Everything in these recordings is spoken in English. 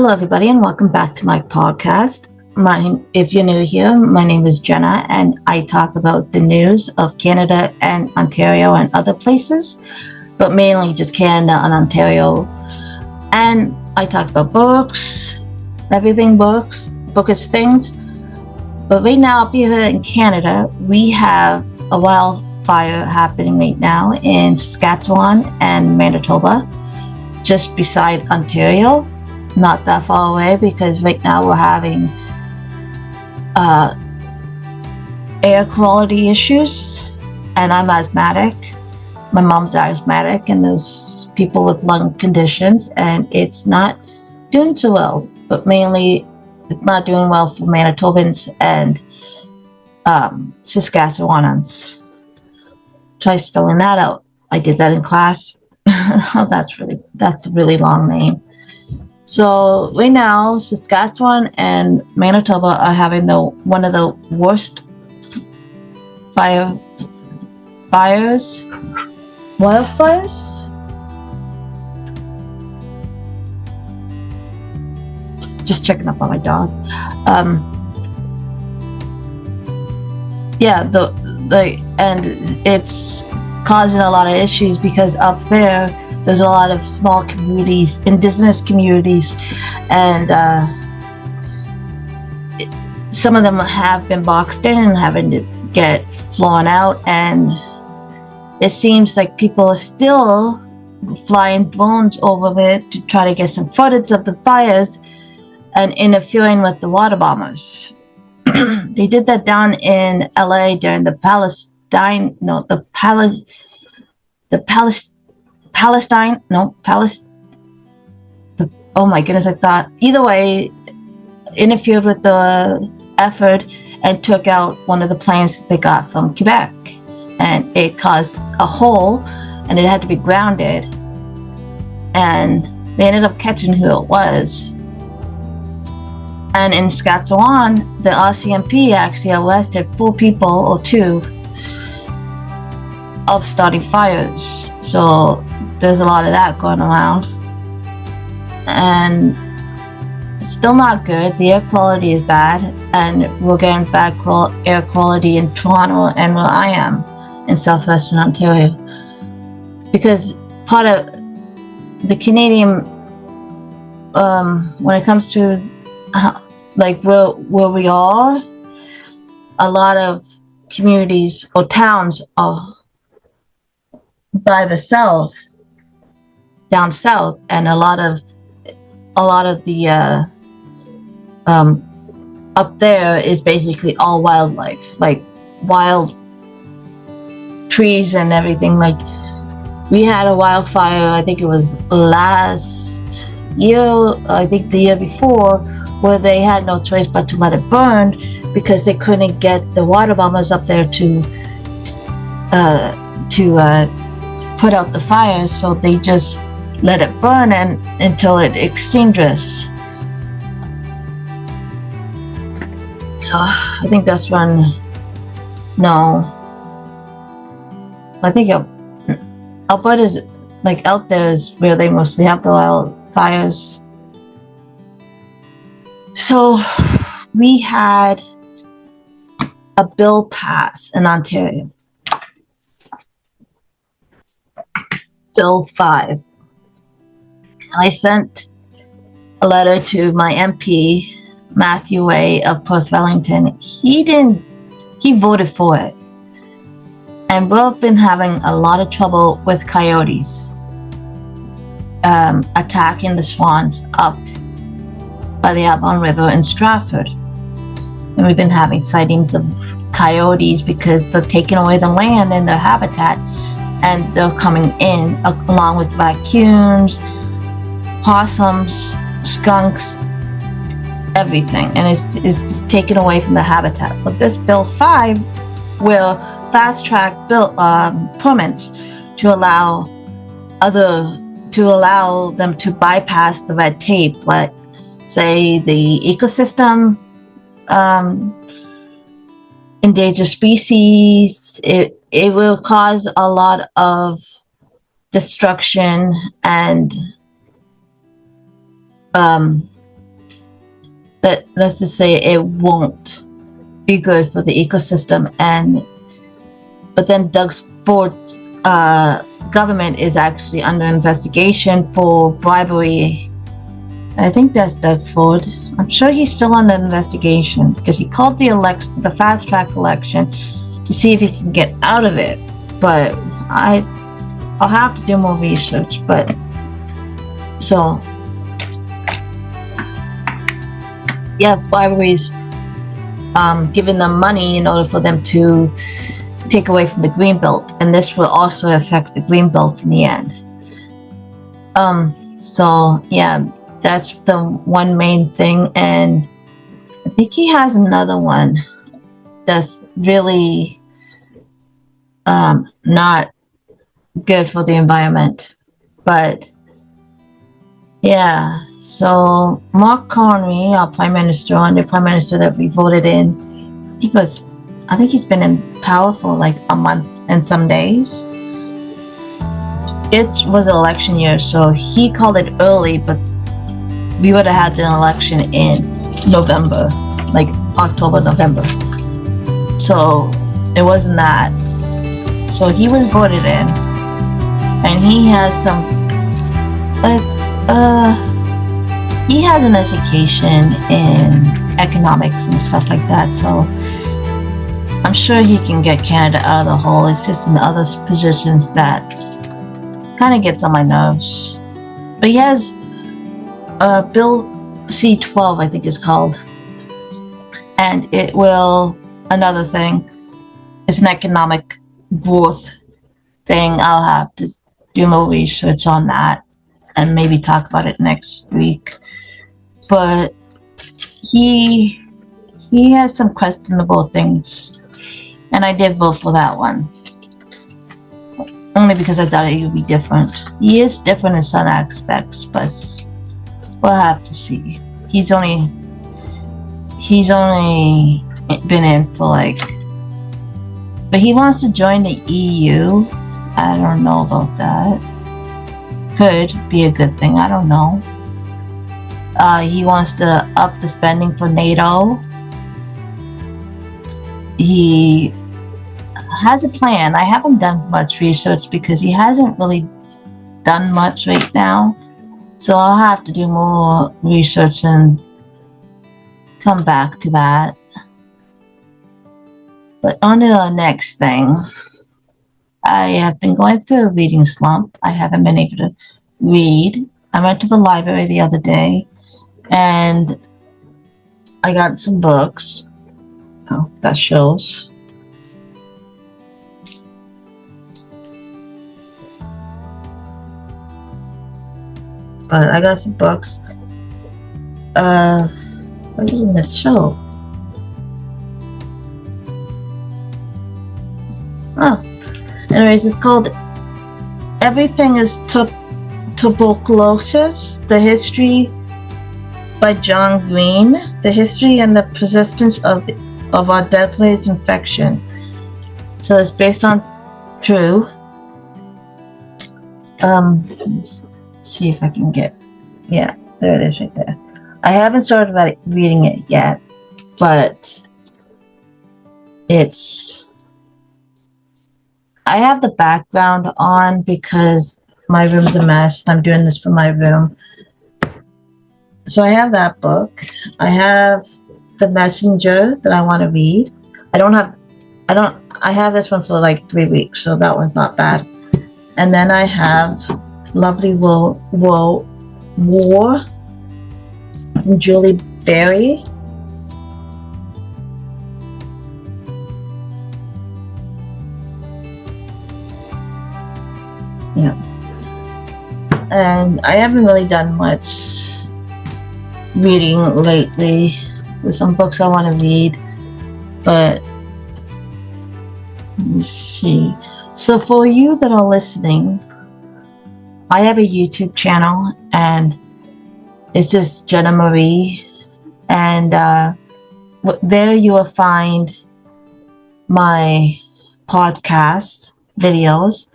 Hello, everybody, and welcome back to my podcast. If you're new here, my name is Jenna, and I talk about the news of Canada and Ontario and other places, but mainly just Canada and Ontario. And I talk about books, everything books, bookish things. But right now, up here in Canada, we have a wildfire happening right now in Saskatchewan and Manitoba, just beside Ontario. Not that far away, because right now we're having air quality issues, and I'm asthmatic. My mom's asthmatic, and there's people with lung conditions, and it's not doing so well. But mainly, it's not doing well for Manitobans and Saskatchewanans. Try spelling that out. I did that in class. That's a really long name. So right now, Saskatchewan and Manitoba are having one of the worst wildfires. Just checking up on my dog. And it's causing a lot of issues because up there's a lot of small communities, indigenous communities, and some of them have been boxed in and having to get flown out, and it seems like people are still flying drones over it to try to get some footage of the fires and interfering with the water bombers. They did that down in LA during the oh my goodness, I thought, either way, interfered with the effort and took out one of the planes they got from Quebec, and it caused a hole, and it had to be grounded, and they ended up catching who it was. And in Saskatchewan, the RCMP actually arrested 4 people or 2 of starting fires. So there's a lot of that going around, and it's still not good. The air quality is bad, and we're getting bad air quality in Toronto and where I am in southwestern Ontario, because part of the Canadian, when it comes to like where we are, a lot of communities or towns are by the south, down south, and a lot of the up there is basically all wildlife, like wild trees and everything. Like, we had a wildfire, I think it was last year, I think the year before, where they had no choice but to let it burn because they couldn't get the water bombers up there to put out the fire, so they just let it burn until it extinguished. I think that's when, no, I think Alberta's, like, out there is where they mostly have the wildfires. So we had a bill pass in Ontario, Bill 5. And I sent a letter to my MP, Matthew Way of Perth Wellington. He voted for it. And we've been having a lot of trouble with coyotes attacking the swans up by the Avon River in Stratford. And we've been having sightings of coyotes because they're taking away the land and their habitat, and they're coming in along with raccoons, possums, skunks, everything, and it's just taken away from the habitat. But this Bill 5 will fast track permits to allow them to bypass the red tape, like, say, the ecosystem, endangered species. It will cause a lot of destruction and let's just say it won't be good for the ecosystem. But then Doug's Ford government is actually under investigation for bribery. I think that's Doug Ford. I'm sure he's still under investigation because he called the fast track election to see if he can get out of it. But I'll have to do more research. But so yeah, briberies, giving them money in order for them to take away from the green belt, and this will also affect the green belt in the end. So yeah, that's the one main thing, and I think he has another one that's really not good for the environment. But yeah, so Mark Carney, our prime minister, and the prime minister that we voted in, I think he's been in power for like a month and some days. It was an election year, so he called it early, but we would have had an election in November, like October, November. So it wasn't that. So he was voted in, and he has he has an education in economics and stuff like that. So I'm sure he can get Canada out of the hole. It's just in other positions that kind of gets on my nerves. But he has Bill C-12, I think it's called. And it will, another thing, it's an economic growth thing. I'll have to do more research on that and maybe talk about it next week. But he has some questionable things, and I did vote for that one. Only because I thought it would be different. He is different in some aspects, but we'll have to see. He's only been in for like, but he wants to join the EU. I don't know about that. Could be a good thing. I don't know. He wants to up the spending for NATO. He has a plan. I haven't done much research because he hasn't really done much right now. So I'll have to do more research and come back to that. But on to the next thing. I have been going through a reading slump. I haven't been able to read. I went to the library the other day and I got some books. Oh, that shows. But I got some books. What is in this show? Oh, anyways, it's called Everything is Tuberculosis, The History by John Green, The History and the Persistence of our Deadly Infection. So it's based on true. Let me see if I can get, yeah, there it is right there. I haven't started reading it yet, but I have the background on because my room's a mess and I'm doing this from my room. So I have that book. I have The Messenger that I want to read. I have this one for like 3 weeks, so that one's not bad. And then I have Lovely War from Julie Berry. Yeah. And I haven't really done much reading lately. There's some books I want to read, but let me see. So for you that are listening, I have a YouTube channel and it's just Jenna Marie, and there you will find my podcast videos,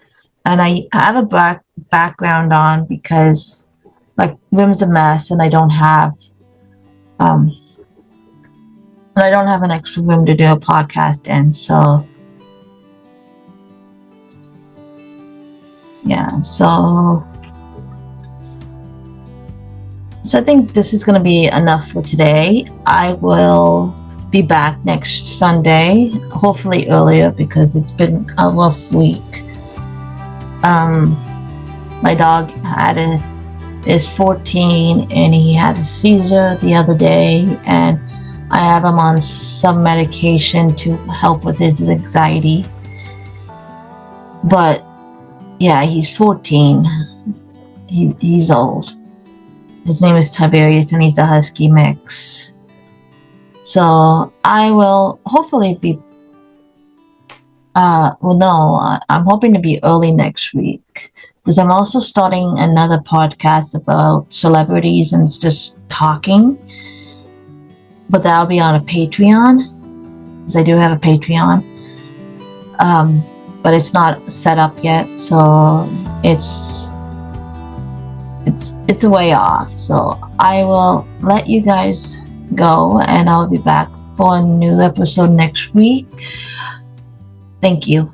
and I have a background on because my room's a mess and I don't have And I don't have an extra room to do a podcast in, so yeah, so I think this is going to be enough for today. I will be back next Sunday, hopefully earlier, because it's been a rough week. My dog is 14 and he had a seizure the other day, and I have him on some medication to help with his anxiety. But yeah, he's 14. He's old. His name is Tiberius and he's a husky mix. So I will hopefully be I'm hoping to be early next week, because I'm also starting another podcast about celebrities and just talking, but that'll be on a Patreon, because I do have a Patreon, but it's not set up yet, so it's a way off. So I will let you guys go, and I'll be back for a new episode next week. Thank you.